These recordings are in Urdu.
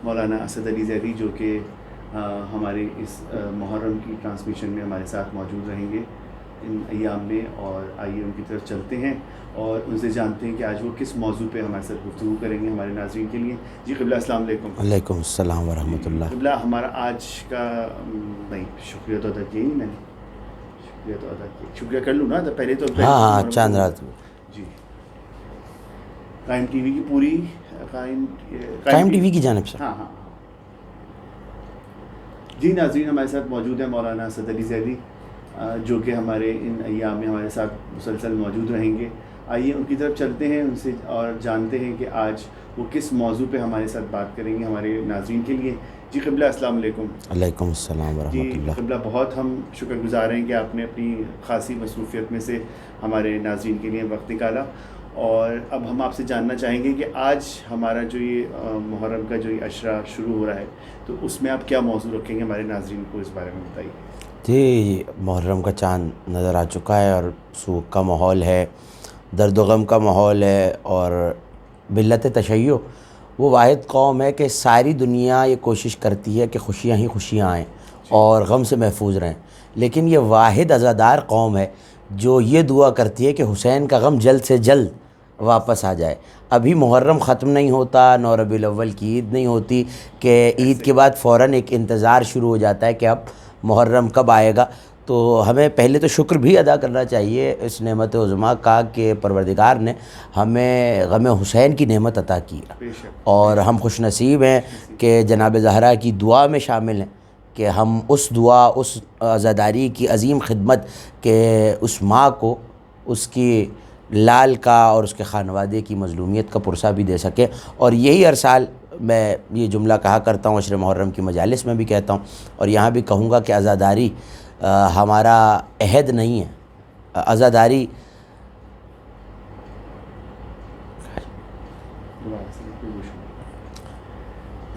مولانا اسد علی زیدی جو کہ ہمارے اس محرم کی ٹرانسمیشن میں ہمارے ساتھ موجود رہیں گے ان ایام میں. اور آئیے ان کی طرف چلتے ہیں اور ان سے جانتے ہیں کہ آج وہ کس موضوع پہ ہمارے ساتھ گفتگو کریں گے ہمارے ناظرین کے لیے. جی قبلہ السلام علیکم. وعلیکم السلام ورحمۃ اللہ. قبلہ ہمارا آج کا نہیں شکریہ تو ادا کیا ہی میں نے, شکریہ تو ادا کیا, شکریہ کر لوں نا پہلے تو. ہاں چاند رات. جی قائم ٹی وی کی پوری قائم ٹی وی کی جانب سے. ہاں ہاں جی ناظرین ہمارے ساتھ موجود ہیں مولانا اسد علی زیدی جو کہ ہمارے ان ایام میں ہمارے ساتھ مسلسل موجود رہیں گے. آئیے ان کی طرف چلتے ہیں ان سے اور جانتے ہیں کہ آج وہ کس موضوع پہ ہمارے ساتھ بات کریں گے ہمارے ناظرین کے لیے. جی قبلہ السلام علیکم. وعلیکم السلام ورحمۃ جی اللہ. قبلہ بہت ہم شکر گزار ہیں کہ آپ نے اپنی خاصی مصروفیت میں سے ہمارے ناظرین کے لیے وقت نکالا. اور اب ہم آپ سے جاننا چاہیں گے کہ آج ہمارا جو یہ محرم کا جو یہ عشرہ شروع ہو رہا ہے تو اس میں آپ کیا موضوع رکھیں گے ہمارے ناظرین کو, اس بارے میں بتائیے. جی محرم کا چاند نظر آ چکا ہے اور سوگ کا ماحول ہے, درد و غم کا ماحول ہے. اور ملت تشیع وہ واحد قوم ہے کہ ساری دنیا یہ کوشش کرتی ہے کہ خوشیاں ہی خوشیاں آئیں اور غم سے محفوظ رہیں, لیکن یہ واحد عزادار قوم ہے جو یہ دعا کرتی ہے کہ حسین کا غم جلد سے جلد واپس آ جائے. ابھی محرم ختم نہیں ہوتا, 9 ربیع الاول کی عید نہیں ہوتی کہ عید کے بعد فوراً ایک انتظار شروع ہو جاتا ہے کہ اب محرم کب آئے گا. تو ہمیں پہلے تو شکر بھی ادا کرنا چاہیے اس نعمت عظمیٰ کا کہ پروردگار نے ہمیں غم حسین کی نعمت عطا کی, اور ہم خوش نصیب ہیں کہ جناب زہرا کی دعا میں شامل ہیں کہ ہم اس دعا, اس عزاداری کی عظیم خدمت کہ اس ماں کو اس کی لال کا اور اس کے خانوادے کی مظلومیت کا پرسہ بھی دے سکیں. اور یہی ہر سال میں یہ جملہ کہا کرتا ہوں, عشر محرم کی مجالس میں بھی کہتا ہوں اور یہاں بھی کہوں گا کہ عزاداری ہمارا عہد نہیں ہے. عزاداری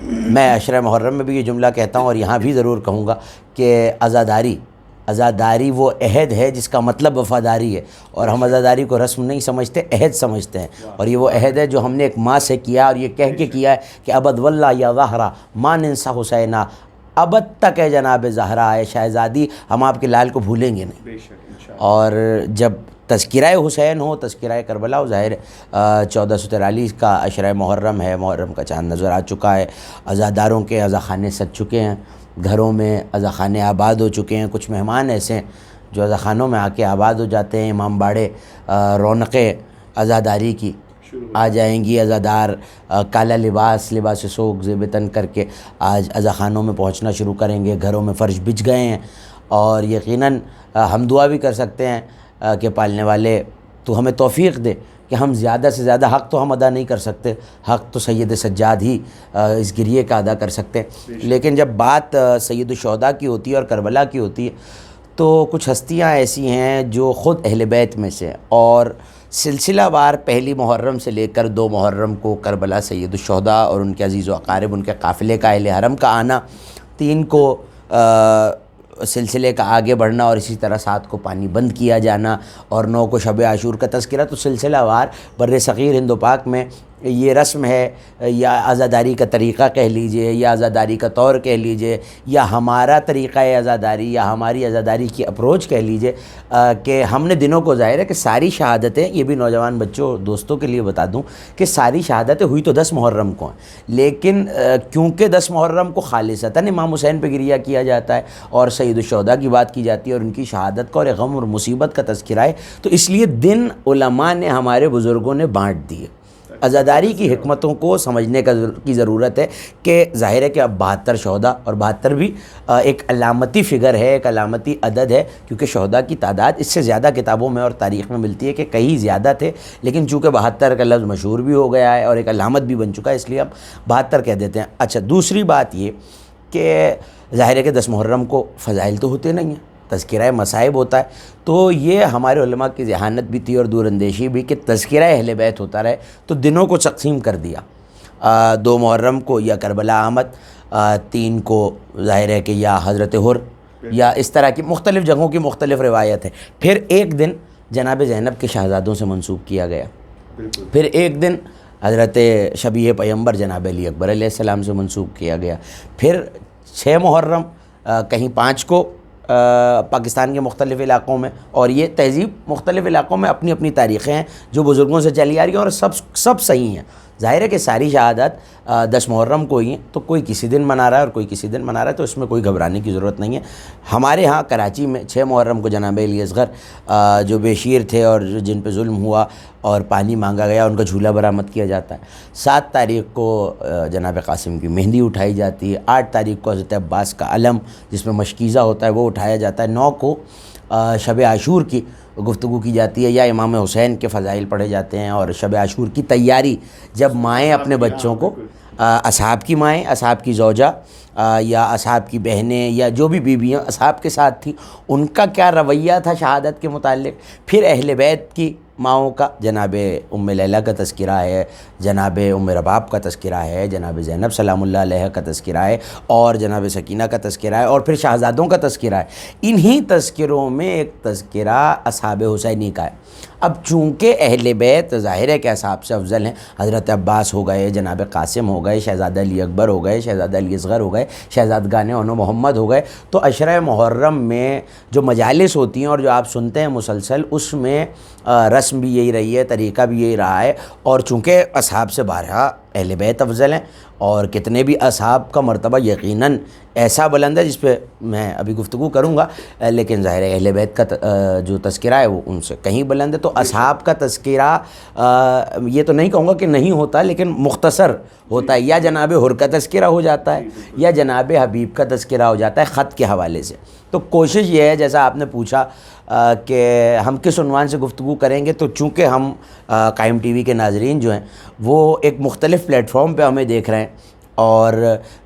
میں عشر محرم میں بھی یہ جملہ کہتا ہوں اور یہاں بھی ضرور کہوں گا کہ عزاداری وہ عہد ہے جس کا مطلب وفاداری ہے, اور ہم عزاداری کو رسم نہیں سمجھتے, عہد سمجھتے ہیں. اور یہ وہ عہد ہے جو ہم نے ایک ماں سے کیا اور یہ کہہ کے کیا ہے کہ ابد واللہ یا زہرا ما ننسى حسینہ, ابد تک ہے جناب زہرا ہے شہزادی, ہم آپ کے لال کو بھولیں گے نہیں. اور جب تذکرہ حسین ہو, تذکرہ کربلا ہو, ظاہر 1443 کا عشرہ محرم ہے, محرم کا چاند نظر آ چکا ہے. عزاداروں کے عزاخانے سج چکے ہیں, گھروں میں عزاخانے آباد ہو چکے ہیں. کچھ مہمان ایسے ہیں جو عزاخانوں میں آ کے آباد ہو جاتے ہیں. امام باڑے رونقیں عزاداری کی آ جائیں گی. عزادار کالا لباس سوگ زیب تن کر کے آج عزاخانوں میں پہنچنا شروع کریں گے. گھروں میں فرش بچھ گئے ہیں اور یقیناً ہم دعا بھی کر سکتے ہیں کہ پالنے والے تو ہمیں توفیق دے کہ ہم زیادہ سے زیادہ, حق تو ہم ادا نہیں کر سکتے, حق تو سید سجاد ہی اس گریے کا ادا کر سکتے ہیں. لیکن جب بات سید الشہداء کی ہوتی ہے اور کربلا کی ہوتی ہے تو کچھ ہستیاں ایسی ہیں جو خود اہل بیت میں سے, اور سلسلہ وار پہلی محرم سے لے کر 2 محرم کو کربلا سید الشہداء اور ان کے عزیز و اقارب, ان کے قافلے کا, اہل حرم کا آنا, 3 کو سلسلے کا آگے بڑھنا اور اسی طرح 7 کو پانی بند کیا جانا اور 9 کو شب عاشور کا تذکرہ. تو سلسلہ وار بر صغیر ہند و پاک میں یہ رسم ہے, یا عزاداری کا طریقہ کہہ لیجئے, یا عزاداری کا طور کہہ لیجئے, یا ہمارا طریقہ عزاداری یا ہماری عزاداری کی اپروچ کہہ لیجئے کہ ہم نے دنوں کو, ظاہر ہے کہ ساری شہادتیں, یہ بھی نوجوان بچوں دوستوں کے لیے بتا دوں کہ ساری شہادتیں ہوئی تو 10 محرم کو ہیں, لیکن کیونکہ 10 محرم کو خالصتاً امام حسین پہ گریہ کیا جاتا ہے اور سید الشہداء کی بات کی جاتی ہے اور ان کی شہادت کا اور غم اور مصیبت کا تذکرہ ہے, تو اس لیے دن علماء نے, ہمارے بزرگوں نے بانٹ دیے. عزاداری کی حکمتوں کو سمجھنے کی ضرورت ہے کہ ظاہر ہے کہ اب 72 شہداء, اور 72 بھی ایک علامتی فگر ہے, ایک علامتی عدد ہے, کیونکہ شہداء کی تعداد اس سے زیادہ کتابوں میں اور تاریخ میں ملتی ہے کہ کئی زیادہ تھے, لیکن چونکہ 72 کا لفظ مشہور بھی ہو گیا ہے اور ایک علامت بھی بن چکا ہے, اس لیے اب 72 کہہ دیتے ہیں. اچھا, دوسری بات یہ کہ ظاہر ہے کہ 10 محرم کو فضائل تو ہوتے نہیں ہیں, تذکرہ مصائب ہوتا ہے, تو یہ ہمارے علماء کی ذہانت بھی تھی اور دور اندیشی بھی کہ تذکرہ اہل بیت ہوتا رہے, تو دنوں کو تقسیم کر دیا. 2 محرم کو یا کربلا آمد, 3 کو ظاہر ہے کہ یا حضرت حر, یا اس طرح کی مختلف جگہوں کی مختلف روایت ہے. پھر ایک دن جناب زینب کے شہزادوں سے منسوب کیا گیا, پھر ایک دن حضرت شبیہ پیغمبر جناب علی اکبر علیہ السلام سے منسوب کیا گیا. پھر 6 محرم کہیں 5 کو پاکستان کے مختلف علاقوں میں, اور یہ تہذیب مختلف علاقوں میں اپنی اپنی تاریخیں ہیں جو بزرگوں سے چلی آ رہی ہیں اور سب صحیح ہیں. ظاہر ہے کہ ساری شہادت 10 محرم کو ہی ہیں, تو کوئی کسی دن منا رہا ہے اور کوئی کسی دن منا رہا ہے, تو اس میں کوئی گھبرانے کی ضرورت نہیں ہے. ہمارے ہاں کراچی میں 6 محرم کو جناب علی اصغر جو بے شیر تھے اور جن پہ ظلم ہوا اور پانی مانگا گیا, ان کا جھولا برآمد کیا جاتا ہے. 7 تاریخ کو جناب قاسم کی مہندی اٹھائی جاتی ہے. 8 تاریخ کو حضرت عباس کا علم جس میں مشکیزہ ہوتا ہے وہ اٹھایا جاتا ہے. 9 کو شب عاشور کی گفتگو کی جاتی ہے یا امام حسین کے فضائل پڑھے جاتے ہیں, اور شب عاشور کی تیاری جب مائیں اپنے بچوں کو, اصحاب کی مائیں, اصحاب کی زوجہ یا اصحاب کی بہنیں یا جو بھی بیویاں اصحاب کے ساتھ تھیں, ان کا کیا رویہ تھا شہادت کے متعلق. پھر اہل بیت کی ماؤں کا جناب ام لیلہ کا تذکرہ ہے, جناب ام رباب کا تذکرہ ہے, جناب زینب سلام اللہ علیہ کا تذکرہ ہے, اور جناب سکینہ کا تذکرہ ہے, اور پھر شہزادوں کا تذکرہ ہے. انہی تذکروں میں ایک تذکرہ اصحاب حسینی کا ہے. اب چونکہ اہل بیت ظاہر ہے کہ اصحاب سے افضل ہیں, حضرت عباس ہو گئے, جناب قاسم ہو گئے, شہزادہ علی اکبر ہو گئے, شہزادہ علی اصغر ہو گئے, شہزادگان اونو محمد ہو گئے, تو عشرہ محرم میں جو مجالس ہوتی ہیں اور جو آپ سنتے ہیں مسلسل, اس میں رسم بھی یہی رہی ہے, طریقہ بھی یہی رہا ہے. اور چونکہ اصحاب سے بارہا اہل بیت افضل ہیں, اور کتنے بھی اصحاب کا مرتبہ یقیناً ایسا بلند ہے جس پہ میں ابھی گفتگو کروں گا, لیکن ظاہر ہے اہل بیت کا جو تذکرہ ہے وہ ان سے کہیں بلند ہے. تو اصحاب کا تذکرہ یہ تو نہیں کہوں گا کہ نہیں ہوتا, لیکن مختصر ہوتا ہے, یا جناب حر کا تذکرہ ہو جاتا ہے یا جناب حبیب کا تذکرہ ہو جاتا ہے خط کے حوالے سے. تو کوشش یہ ہے, جیسا آپ نے پوچھا کہ ہم کس عنوان سے گفتگو کریں گے, تو چونکہ ہم قائم ٹی وی کے ناظرین جو ہیں وہ ایک مختلف پلیٹ فارم پہ ہمیں دیکھ رہے ہیں, اور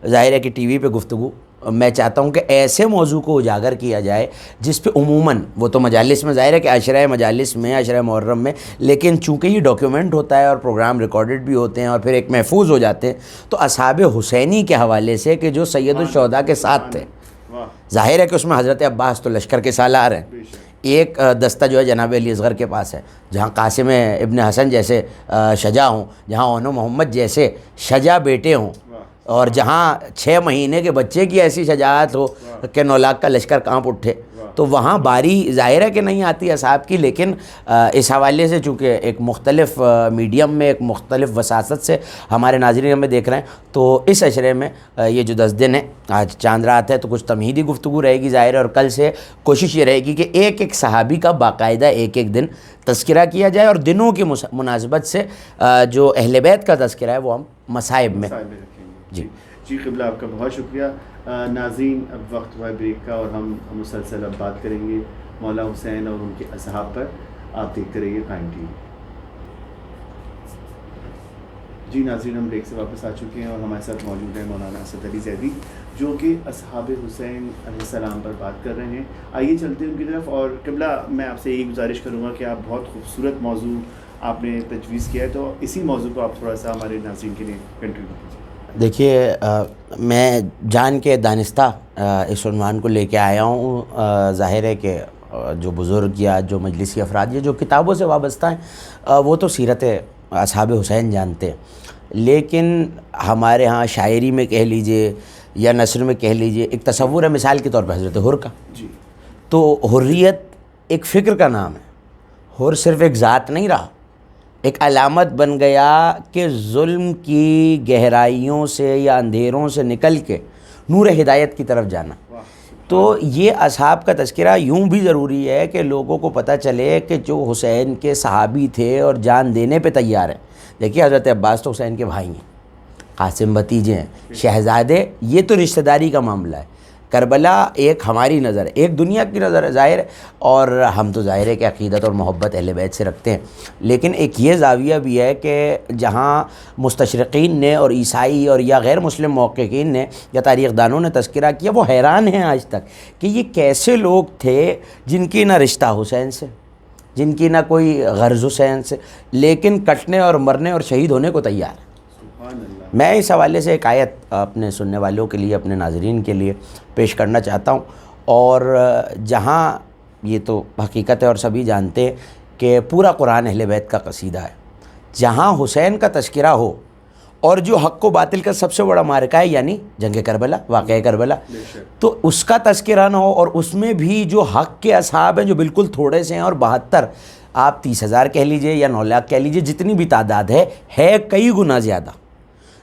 ظاہر ہے کہ ٹی وی پہ گفتگو میں چاہتا ہوں کہ ایسے موضوع کو اجاگر کیا جائے جس پہ عموماً وہ تو مجالس میں ظاہر ہے کہ عشرہ مجالس میں, عشرہ محرم میں, لیکن چونکہ یہ ڈاکیومنٹ ہوتا ہے اور پروگرام ریکارڈڈ بھی ہوتے ہیں اور پھر ایک محفوظ ہو جاتے ہیں, تو اصحاب حسینی کے حوالے سے کہ جو سید الشہداء کے ساتھ تھے, ظاہر ہے کہ اس میں حضرت عباس تو لشکر کے سالار ہیں, ایک دستہ جو ہے جناب علی اصغر کے پاس ہے, جہاں قاسم ابن حسن جیسے شجاع ہوں, جہاں اونو محمد جیسے شجاع بیٹے ہوں, اور جہاں 6 مہینے کے بچے کی ایسی شجاعت ہو کہ 9 لاکھ کا لشکر کانپ اٹھے, تو وہاں باری ظاہر ہے کہ نہیں آتی اصحاب کی. لیکن اس حوالے سے چونکہ ایک مختلف میڈیم میں ایک مختلف وساطت سے ہمارے ناظرین ہمیں دیکھ رہے ہیں, تو اس عشرے میں یہ جو 10 دن ہیں, آج چاند رات ہے, تو کچھ تمہیدی گفتگو رہے گی ظاہر ہے, اور کل سے کوشش یہ رہے گی کہ ایک ایک صحابی کا باقاعدہ ایک دن تذکرہ کیا جائے, اور دنوں کی مناسبت سے جو اہل بیت کا تذکرہ ہے وہ ہم مصائب میں. جی قبلہ آپ کا بہت شکریہ. ناظرین اب وقت ہوا ہے بریک کا, اور ہم مسلسل اب بات کریں گے مولا حسین اور ان کے اصحاب پر. آپ دیکھتے رہیے قائم ٹی وی. جی ناظرین, ہم بریک سے واپس آ چکے ہیں اور ہمارے ساتھ موجود ہیں مولانا اسد علی زیدی, جو کہ اصحاب حسین علیہ السلام پر بات کر رہے ہیں. آئیے چلتے ہیں ان کی طرف. اور قبلہ میں آپ سے یہی گزارش کروں گا کہ آپ بہت خوبصورت موضوع آپ نے تجویز کیا ہے, تو اسی موضوع کو آپ تھوڑا سا ہمارے ناظرین کے لیے کنٹینیو کیجیے. دیکھیے, میں جان کے دانستہ اس عنوان کو لے کے آیا ہوں. ظاہر ہے کہ جو بزرگ یا جو مجلسی افراد یا جو کتابوں سے وابستہ ہیں وہ تو سیرت اصحاب حسین جانتے ہیں, لیکن ہمارے ہاں شاعری میں کہہ لیجئے یا نثر میں کہہ لیجئے ایک تصور ہے, مثال کے طور پہ حضرت حر کا. جی, تو حریت ایک فکر کا نام ہے. حر صرف ایک ذات نہیں رہا, ایک علامت بن گیا کہ ظلم کی گہرائیوں سے یا اندھیروں سے نکل کے نور ہدایت کی طرف جانا. تو یہ اصحاب کا تذکرہ یوں بھی ضروری ہے کہ لوگوں کو پتہ چلے کہ جو حسین کے صحابی تھے اور جان دینے پہ تیار ہیں. دیکھیے حضرت عباس تو حسین کے بھائی ہیں, قاسم بھتیجے ہیں, شہزادے, یہ تو رشتہ داری کا معاملہ ہے. کربلا ایک ہماری نظر ہے, ایک دنیا کی نظر ہے ظاہر ہے, اور ہم تو ظاہر ہے کہ عقیدت اور محبت اہل بیت سے رکھتے ہیں. لیکن ایک یہ زاویہ بھی ہے کہ جہاں مستشرقین نے اور عیسائی اور یا غیر مسلم محققین نے یا تاریخ دانوں نے تذکرہ کیا, وہ حیران ہیں آج تک کہ یہ کیسے لوگ تھے جن کی نہ رشتہ حسین سے, جن کی نہ کوئی غرض حسین سے, لیکن کٹنے اور مرنے اور شہید ہونے کو تیار ہیں. میں اس حوالے سے ایک آیت اپنے سننے والوں کے لیے, اپنے ناظرین کے لیے پیش کرنا چاہتا ہوں. اور جہاں یہ تو حقیقت ہے اور سبھی جانتے ہیں کہ پورا قرآن اہل بیت کا قصیدہ ہے, جہاں حسین کا تذکرہ ہو اور جو حق و باطل کا سب سے بڑا معرکہ ہے یعنی جنگ کربلا، واقعہ کربلا، تو اس کا تذکرہ نہ ہو، اور اس میں بھی جو حق کے اصحاب ہیں جو بالکل تھوڑے سے ہیں، اور 72 آپ 30,000 کہہ لیجئے یا 9 لاکھ کہہ لیجئے، جتنی بھی تعداد ہے کئی گنا زیادہ،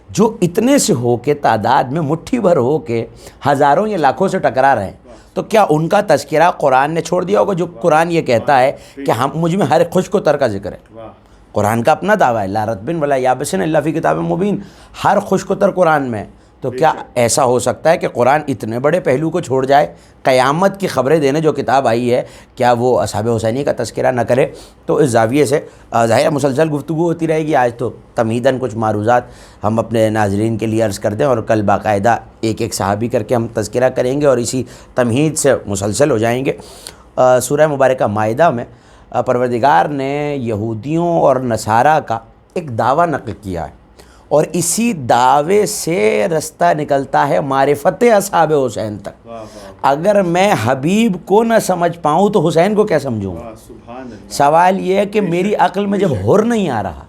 جو اتنے سے ہو کے تعداد میں مٹھی بھر ہو کے ہزاروں یا لاکھوں سے ٹکرا رہے ہیں، تو کیا ان کا تذکرہ قرآن نے چھوڑ دیا ہوگا؟ جو قرآن یہ کہتا ہے کہ مجھ میں ہر خشک و تر کا ذکر ہے، قرآن کا اپنا دعویٰ ہے، لا رطبن ولا یابسن الا فی کتاب مبین، ہر خشک و تر قرآن میں، تو کیا ایسا ہو سکتا ہے کہ قرآن اتنے بڑے پہلو کو چھوڑ جائے؟ قیامت کی خبریں دینے جو کتاب آئی ہے، کیا وہ اصحاب حسینی کا تذکرہ نہ کرے؟ تو اس زاویے سے ظاہر مسلسل گفتگو ہوتی رہے گی۔ آج تو تمہیداً کچھ معروضات ہم اپنے ناظرین کے لیے عرض کر دیں، اور کل باقاعدہ ایک ایک صحابی کر کے ہم تذکرہ کریں گے اور اسی تمہید سے مسلسل ہو جائیں گے۔ سورہ مبارکہ مائدہ میں پروردگار نے یہودیوں اور نصارہ کا ایک دعویٰ نقل کیا ہے، اور اسی دعوے سے رستہ نکلتا ہے معرفت اصحاب حسین تک۔ اگر میں حبیب کو نہ سمجھ پاؤں تو حسین کو کیا سمجھوں گا؟ سوال یہ ہے کہ میری عقل میں جب حر نہیں آ رہا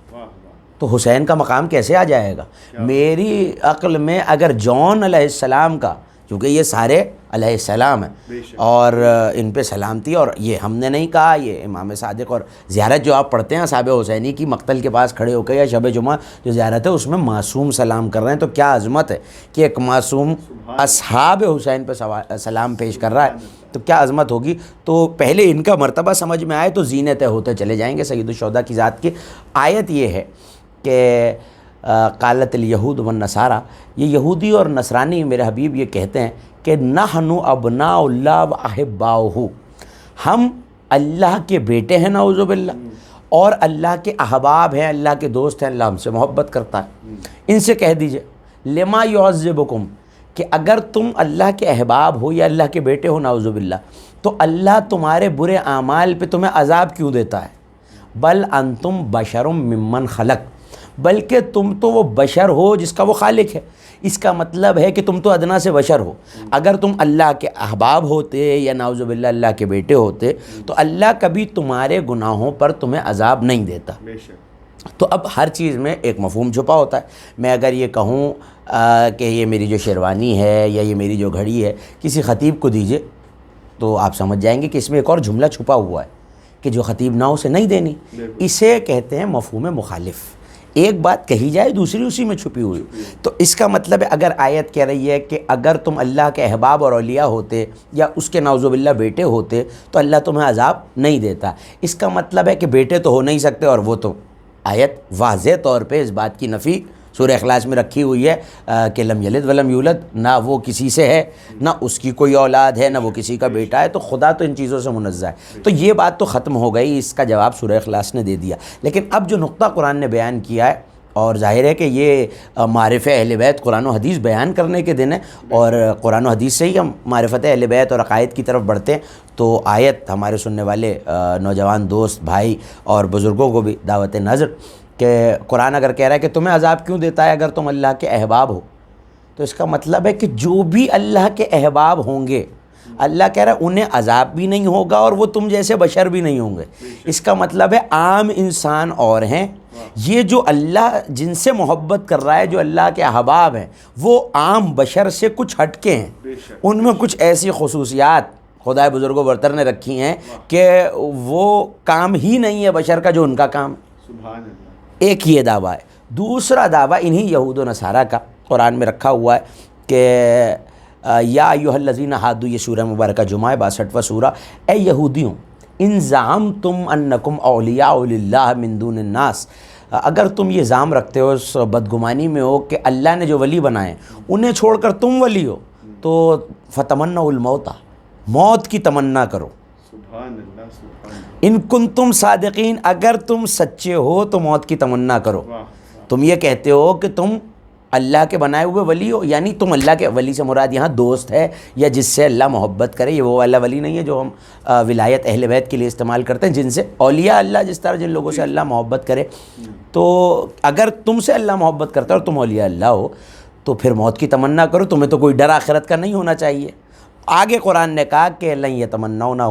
تو حسین کا مقام کیسے آ جائے گا؟ میری عقل میں اگر جون علیہ السلام کا، کیونکہ یہ سارے علیہ السلام ہیں اور ان پہ سلامتی، اور یہ ہم نے نہیں کہا، یہ امام صادق، اور زیارت جو آپ پڑھتے ہیں صحابہ حسینی کی مقتل کے پاس کھڑے ہو کے یا شب جمعہ جو زیارت ہے، اس میں معصوم سلام کر رہے ہیں، تو کیا عظمت ہے کہ ایک معصوم اصحاب حسین پہ سلام پیش کر رہا ہے، تو کیا عظمت ہوگی؟ تو پہلے ان کا مرتبہ سمجھ میں آئے تو زینت ہوتے چلے جائیں گے سید الشہداء کی ذات کی۔ آیت یہ ہے کہ قالت الیہود والنصارى، یہ یہودی اور نصرانی میرے حبیب یہ کہتے ہیں کہ نحن ابناء اللہ واحباؤہ، ہم اللہ کے بیٹے ہیں نعوذ باللہ، اور اللہ کے احباب ہیں، اللہ کے دوست ہیں، اللہ ہم سے محبت کرتا ہے۔ ان سے کہہ دیجئے لما یعذبکم، کہ اگر تم اللہ کے احباب ہو یا اللہ کے بیٹے ہو نعوذ باللہ، تو اللہ تمہارے برے اعمال پہ تمہیں عذاب کیوں دیتا ہے؟ بل انتم بشر ممن خلق، بلکہ تم تو وہ بشر ہو جس کا وہ خالق ہے۔ اس کا مطلب ہے کہ تم تو ادنا سے بشر ہو۔ اگر تم اللہ کے احباب ہوتے یا نعوذ باللہ اللہ کے بیٹے ہوتے تو اللہ کبھی تمہارے گناہوں پر تمہیں عذاب نہیں دیتا۔ تو اب ہر چیز میں ایک مفہوم چھپا ہوتا ہے۔ میں اگر یہ کہوں کہ یہ میری جو شیروانی ہے یا یہ میری جو گھڑی ہے کسی خطیب کو دیجئے، تو آپ سمجھ جائیں گے کہ اس میں ایک اور جملہ چھپا ہوا ہے کہ جو خطیب نہ اسے نہیں دینی۔ اسے کہتے ہیں مفہوم مخالف، ایک بات کہی جائے دوسری اسی میں چھپی ہوئی۔ تو اس کا مطلب ہے اگر آیت کہہ رہی ہے کہ اگر تم اللہ کے احباب اور اولیاء ہوتے یا اس کے نعوذ باللہ بیٹے ہوتے تو اللہ تمہیں عذاب نہیں دیتا، اس کا مطلب ہے کہ بیٹے تو ہو نہیں سکتے، اور وہ تو آیت واضح طور پہ اس بات کی نفی سورہ اخلاص میں رکھی ہوئی ہے کہ لم یلد ولم یولد، نہ وہ کسی سے ہے، نہ اس کی کوئی اولاد ہے، نہ وہ کسی کا بیٹا ہے، تو خدا تو ان چیزوں سے منزہ ہے۔ تو یہ بات تو ختم ہو گئی، اس کا جواب سورہ اخلاص نے دے دیا۔ لیکن اب جو نقطہ قرآن نے بیان کیا ہے، اور ظاہر ہے کہ یہ معرفت اہل بیت قرآن و حدیث بیان کرنے کے دن ہے، اور قرآن و حدیث سے ہی ہم معرفت اہل بیت اور عقائد کی طرف بڑھتے ہیں، تو آیت ہمارے سننے والے نوجوان دوست بھائی اور بزرگوں کو بھی دعوت نظر کہ قرآن اگر کہہ رہا ہے کہ تمہیں عذاب کیوں دیتا ہے اگر تم اللہ کے احباب ہو، تو اس کا مطلب ہے کہ جو بھی اللہ کے احباب ہوں گے اللہ کہہ رہا ہے انہیں عذاب بھی نہیں ہوگا اور وہ تم جیسے بشر بھی نہیں ہوں گے۔ اس کا مطلب ہے عام انسان اور ہیں، یہ جو اللہ جن سے محبت کر رہا ہے، جو اللہ کے احباب ہیں، وہ عام بشر سے کچھ ہٹ کے ہیں، ان میں کچھ ایسی خصوصیات خدائے بزرگ و برتر نے رکھی ہیں کہ وہ کام ہی نہیں ہے بشر کا جو ان کا کام۔ سبحان اللہ۔ ایک یہ دعویٰ ہے۔ دوسرا دعویٰ انہی یہود و نصارہ کا قرآن میں رکھا ہوا ہے کہ یا ایھا الذین ھادوا، یہ سورہ مبارکہ جمعہ 62واں سورہ، اے یہودیوں ان زعمتم انکم اولیاء للہ من دون الناس، اگر تم یہ زعم رکھتے ہو، اس بدگمانی میں ہو کہ اللہ نے جو ولی بنائے انہیں چھوڑ کر تم ولی ہو، تو فتمنوا الموت، موت کی تمنا کرو۔ سبحان اللہ، سبحان اللہ۔ ان کنتم صادقین، اگر تم سچے ہو تو موت کی تمنا کرو۔ تم یہ کہتے ہو کہ تم اللہ کے بنائے ہوئے ولی ہو، یعنی تم اللہ کے ولی سے مراد یہاں دوست ہے یا جس سے اللہ محبت کرے، یہ وہ والا ولی نہیں ہے جو ہم ولایت اہل بیت کے لیے استعمال کرتے ہیں، جن سے اولیاء اللہ جس طرح جن لوگوں سے اللہ محبت کرے۔ تو اگر تم سے اللہ محبت کرتا ہے اور تم اولیاء اللہ ہو تو پھر موت کی تمنا کرو، تمہیں تو کوئی ڈر آخرت کا نہیں ہونا چاہیے۔ آگے قرآن نے کہا کہ لن یتمنونہ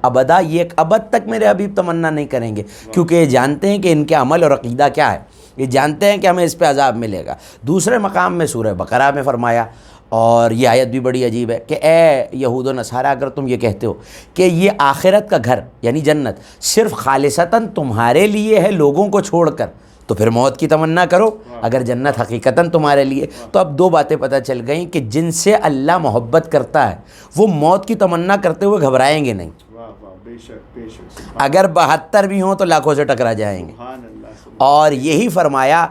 ابدا، یہ ایک ابد تک میرے حبیب تمنا نہیں کریں گے، کیونکہ یہ جانتے ہیں کہ ان کے عمل اور عقیدہ کیا ہے، یہ جانتے ہیں کہ ہمیں اس پہ عذاب ملے گا۔ دوسرے مقام میں سورہ بقرہ میں فرمایا، اور یہ آیت بھی بڑی عجیب ہے، کہ اے یہود و نصارہ اگر تم یہ کہتے ہو کہ یہ آخرت کا گھر یعنی جنت صرف خالصتاً تمہارے لیے ہے لوگوں کو چھوڑ کر، تو پھر موت کی تمنا کرو۔ اگر جنت حقیقتاً تمہارے لیے، تو اب دو باتیں پتہ چل گئیں کہ جن سے اللہ محبت کرتا ہے وہ موت کی تمنا کرتے ہوئے گھبرائیں گے نہیں، بے شک بے شک، اگر 72 بھی ہوں تو لاکھوں سے ٹکرا جائیں گے۔ سبحان اللہ۔ اور یہی فرمایا،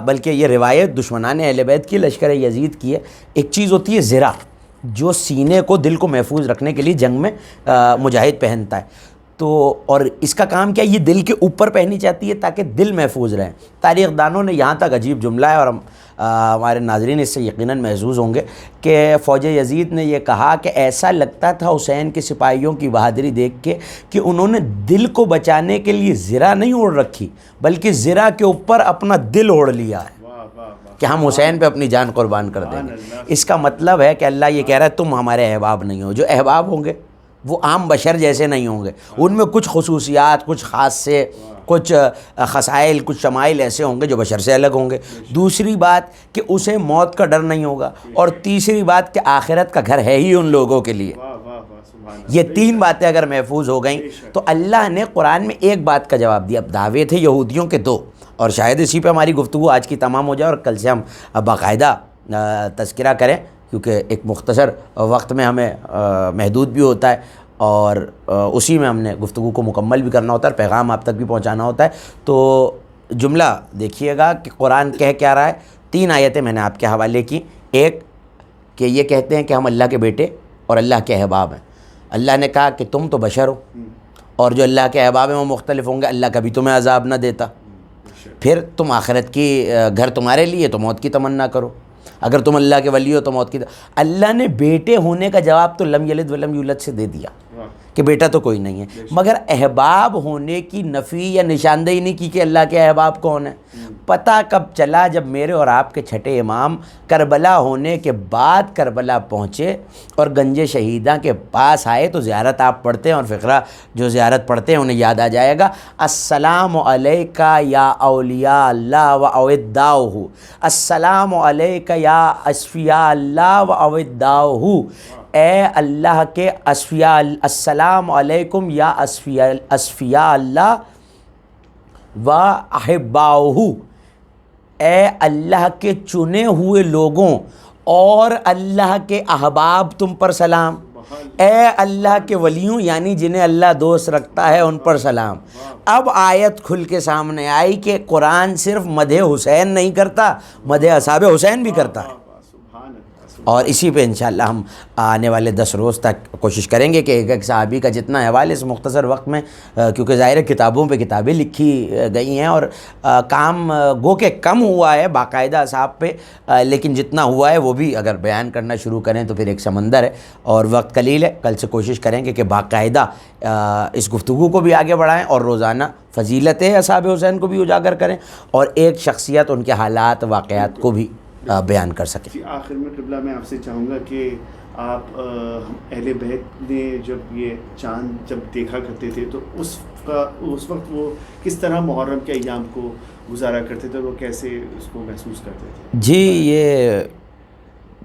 بلکہ یہ روایت دشمنان اہل بیت کی، لشکر یزید کی ہے۔ ایک چیز ہوتی ہے زرہ، جو سینے کو، دل کو محفوظ رکھنے کے لیے جنگ میں مجاہد پہنتا ہے، تو اور اس کا کام کیا ہے، یہ دل کے اوپر پہنی جاتی ہے تاکہ دل محفوظ رہے۔ تاریخ دانوں نے یہاں تک عجیب جملہ ہے، اور ہمارے ناظرین اس سے یقیناً محظوظ ہوں گے، کہ فوج یزید نے یہ کہا کہ ایسا لگتا تھا حسین کے سپاہیوں کی بہادری دیکھ کے کہ انہوں نے دل کو بچانے کے لیے زرہ نہیں اوڑھ رکھی، بلکہ زرہ کے اوپر اپنا دل اوڑھ لیا ہے کہ ہم حسین پہ اپنی جان قربان کر دیں گے۔ اس کا مطلب ہے کہ اللہ یہ کہہ رہا ہے تم ہمارے احباب نہیں ہو۔ جو احباب ہوں گے وہ عام بشر جیسے نہیں ہوں گے، ان میں کچھ خصوصیات، کچھ خاصے، کچھ خصائل، کچھ شمائل ایسے ہوں گے جو بشر سے الگ ہوں گے۔ دوسری بات کہ اسے موت کا ڈر نہیں ہوگا، اور تیسری بات کہ آخرت کا گھر ہے ہی ان لوگوں کے لیے۔ یہ تین باتیں اگر محفوظ ہو گئیں تو اللہ نے قرآن میں ایک بات کا جواب دیا۔ اب دعوے تھے یہودیوں کے دو، اور شاید اسی پہ ہماری گفتگو آج کی تمام ہو جائے، اور کل سے ہم باقاعدہ تذکرہ کریں، کیونکہ ایک مختصر وقت میں ہمیں محدود بھی ہوتا ہے، اور اسی میں ہم نے گفتگو کو مکمل بھی کرنا ہوتا ہے، پیغام آپ تک بھی پہنچانا ہوتا ہے۔ تو جملہ دیکھیے گا کہ قرآن کہہ کیا رہا ہے۔ 3 آیتیں میں نے آپ کے حوالے کی۔ ایک کہ یہ کہتے ہیں کہ ہم اللہ کے بیٹے اور اللہ کے احباب ہیں۔ اللہ نے کہا کہ تم تو بشر ہو، اور جو اللہ کے احباب ہیں وہ مختلف ہوں گے، اللہ کبھی تمہیں عذاب نہ دیتا۔ پھر تم آخرت کی گھر تمہارے لیے تو موت کی تمنا کرو، اگر تم اللہ کے ولی ہو تو موت کی اللہ نے بیٹے ہونے کا جواب تو لم یلد ولم یولد سے دے دیا کہ بیٹا تو کوئی نہیں ہے، مگر احباب ہونے کی نفی یا نشاندہی نہیں کی کہ اللہ کے احباب کون ہیں۔ پتہ کب چلا جب میرے اور آپ کے چھٹے امام کربلا ہونے کے بعد کربلا پہنچے اور گنج شہیداں کے پاس آئے، تو زیارت آپ پڑھتے ہیں، اور فقرہ جو زیارت پڑھتے ہیں انہیں یاد آ جائے گا، السلام علیکہ یا اولیاء اللہ و اوداؤہ، السلام علیکہ یا اصفیاء اللہ و اوداؤہ، اے اللہ کے اصفیاء، السلام علیکم یا اصفیاء اللہ و احباؤہ، اے اللہ کے چنے ہوئے لوگوں اور اللہ کے احباب تم پر سلام، اے اللہ کے ولیوں یعنی جنہیں اللہ دوست رکھتا ہے ان پر سلام۔ اب آیت کھل کے سامنے آئی کہ قرآن صرف مدح حسین نہیں کرتا، مدح اصحاب حسین بھی کرتا ہے، اور اسی پہ انشاءاللہ ہم آنے والے 10 روز تک کوشش کریں گے کہ ایک ایک صحابی کا جتنا احوال اس مختصر وقت میں، کیونکہ ظاہر کتابوں پہ کتابیں لکھی گئی ہیں، اور کام گو کہ کم ہوا ہے باقاعدہ اصحاب پہ، لیکن جتنا ہوا ہے وہ بھی اگر بیان کرنا شروع کریں تو پھر ایک سمندر ہے، اور وقت قلیل ہے۔ کل سے کوشش کریں گے کہ باقاعدہ اس گفتگو کو بھی آگے بڑھائیں، اور روزانہ فضیلت اصحاب حسین کو بھی اجاگر کریں، اور ایک شخصیت، ان کے حالات، واقعات کو بھی بیان کر سکیں۔ آخر میں قبلہ میں آپ سے چاہوں گا کہ آپ اہل بیت نے جب یہ چاند جب دیکھا کرتے تھے تو اس وقت وہ کس طرح محرم کے ایام کو گزارا کرتے تھے، وہ کیسے اس کو محسوس کرتے تھے؟ جی یہ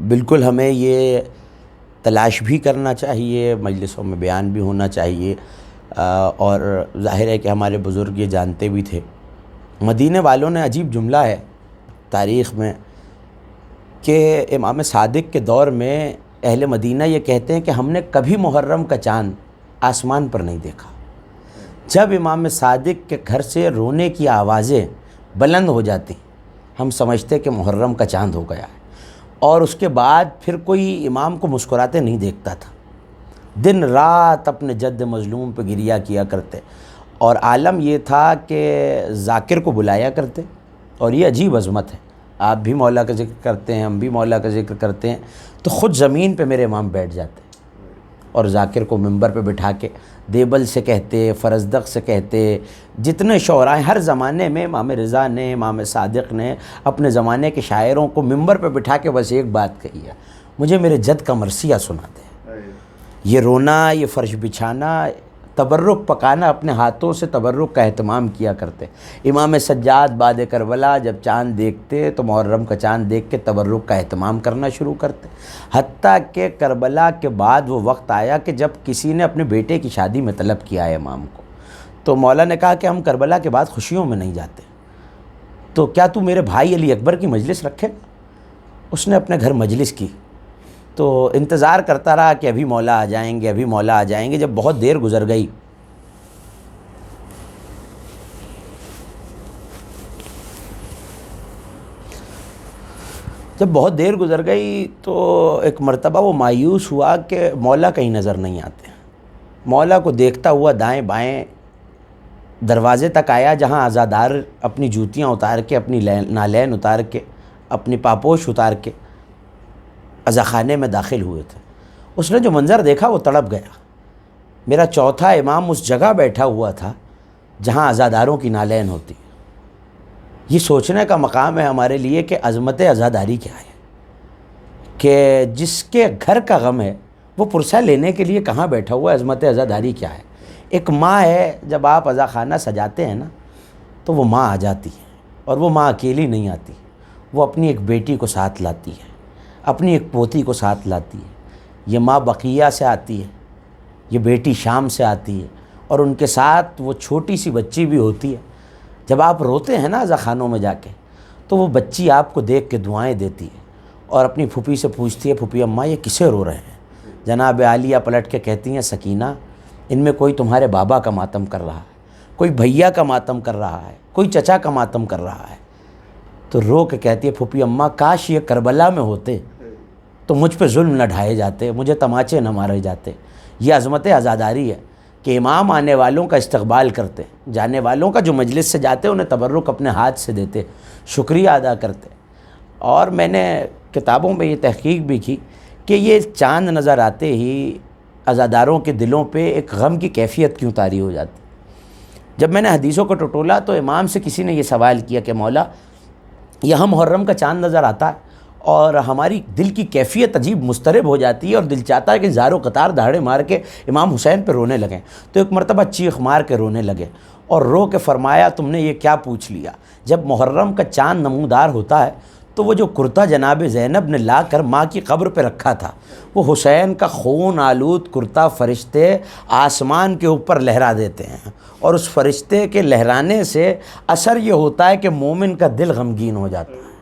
بالکل ہمیں یہ تلاش بھی کرنا چاہیے، مجلسوں میں بیان بھی ہونا چاہیے، اور ظاہر ہے کہ ہمارے بزرگ یہ جانتے بھی تھے۔ مدینے والوں نے عجیب جملہ ہے تاریخ میں کہ امام صادق کے دور میں اہل مدینہ یہ کہتے ہیں کہ ہم نے کبھی محرم کا چاند آسمان پر نہیں دیکھا۔ جب امام صادق کے گھر سے رونے کی آوازیں بلند ہو جاتی ہم سمجھتے کہ محرم کا چاند ہو گیا ہے، اور اس کے بعد پھر کوئی امام کو مسکراتے نہیں دیکھتا تھا، دن رات اپنے جد مظلوم پہ گریہ کیا کرتے، اور عالم یہ تھا کہ ذاکر کو بلایا کرتے، اور یہ عجیب عظمت ہے، آپ بھی مولا کا ذکر کرتے ہیں، ہم بھی مولا کا ذکر کرتے ہیں، تو خود زمین پہ میرے امام بیٹھ جاتے اور ذاکر کو منبر پہ بٹھا کے دیبل سے کہتے، فرزدق سے کہتے، جتنے شعراء ہر زمانے میں امام رضا نے، امام صادق نے اپنے زمانے کے شاعروں کو منبر پہ بٹھا کے بس ایک بات کہی ہے، مجھے میرے جد کا مرثیہ سنا دے۔ یہ رونا، یہ فرش بچھانا، تبرک پکانا، اپنے ہاتھوں سے تبرک کا اہتمام کیا کرتے۔ امام سجاد بعد کربلا جب چاند دیکھتے تو محرم کا چاند دیکھ کے تبرک کا اہتمام کرنا شروع کرتے، حتیٰ کہ کربلا کے بعد وہ وقت آیا کہ جب کسی نے اپنے بیٹے کی شادی میں طلب کیا ہے امام کو، تو مولا نے کہا کہ ہم کربلا کے بعد خوشیوں میں نہیں جاتے، تو کیا تو میرے بھائی علی اکبر کی مجلس رکھے؟ اس نے اپنے گھر مجلس کی، تو انتظار کرتا رہا کہ ابھی مولا آ جائیں گے، ابھی مولا آ جائیں گے۔ جب بہت دیر گزر گئی تو ایک مرتبہ وہ مایوس ہوا کہ مولا کہیں نظر نہیں آتے۔ مولا کو دیکھتا ہوا دائیں بائیں دروازے تک آیا جہاں عزادار اپنی جوتیاں اتار کے، اپنی نالین اتار کے، اپنی پاپوش اتار کے عزاخانے میں داخل ہوئے تھے۔ اس نے جو منظر دیکھا وہ تڑپ گیا۔ میرا چوتھا امام اس جگہ بیٹھا ہوا تھا جہاں عزاداروں کی نالین ہوتی۔ یہ سوچنے کا مقام ہے ہمارے لیے کہ عظمت عزاداری کیا ہے، کہ جس کے گھر کا غم ہے وہ پرسہ لینے کے لیے کہاں بیٹھا ہوا ہے۔ عظمت عزاداری کیا ہے؟ ایک ماں ہے، جب آپ عزاخانہ سجاتے ہیں نا تو وہ ماں آ جاتی ہے، اور وہ ماں اکیلی نہیں آتی، وہ اپنی ایک بیٹی کو ساتھ لاتی ہے، اپنی ایک پوتی کو ساتھ لاتی ہے۔ یہ ماں بقیہ سے آتی ہے، یہ بیٹی شام سے آتی ہے، اور ان کے ساتھ وہ چھوٹی سی بچی بھی ہوتی ہے۔ جب آپ روتے ہیں نا عزاخانوں میں جا کے، تو وہ بچی آپ کو دیکھ کے دعائیں دیتی ہے، اور اپنی پھوپھی سے پوچھتی ہے، پھوپھی اماں یہ کسے رو رہے ہیں؟ جناب عالیہ پلٹ کے کہتی ہیں، سکینہ ان میں کوئی تمہارے بابا کا ماتم کر رہا ہے، کوئی بھیا کا ماتم کر رہا ہے، کوئی چچا کا ماتم کر رہا ہے۔ تو رو کے کہتی ہے، پھوپھی اماں کاش یہ کربلا میں ہوتے تو مجھ پہ ظلم نہ ڈھائے جاتے، مجھے تماچے نہ مارے جاتے۔ یہ عظمت عزاداری ہے کہ امام آنے والوں کا استقبال کرتے، جانے والوں کا جو مجلس سے جاتے انہیں تبرک اپنے ہاتھ سے دیتے، شکریہ ادا کرتے۔ اور میں نے کتابوں میں یہ تحقیق بھی کی کہ یہ چاند نظر آتے ہی عزاداروں کے دلوں پہ ایک غم کی کیفیت کیوں طاری ہو جاتی۔ جب میں نے حدیثوں کو ٹٹولا تو امام سے کسی نے یہ سوال کیا کہ مولا یہاں محرم کا چاند نظر آتا ہے اور ہماری دل کی کیفیت عجیب مضطرب ہو جاتی ہے، اور دل چاہتا ہے کہ زاروں قطار دہاڑے مار کے امام حسین پہ رونے لگیں۔ تو ایک مرتبہ چیخ مار کے رونے لگے، اور رو کے فرمایا، تم نے یہ کیا پوچھ لیا؟ جب محرم کا چاند نمودار ہوتا ہے تو وہ جو کرتا جناب زینب نے لا کر ماں کی قبر پہ رکھا تھا، وہ حسین کا خون آلود کرتا فرشتے آسمان کے اوپر لہرا دیتے ہیں، اور اس فرشتے کے لہرانے سے اثر یہ ہوتا ہے کہ مومن کا دل غمگین ہو جاتا ہے۔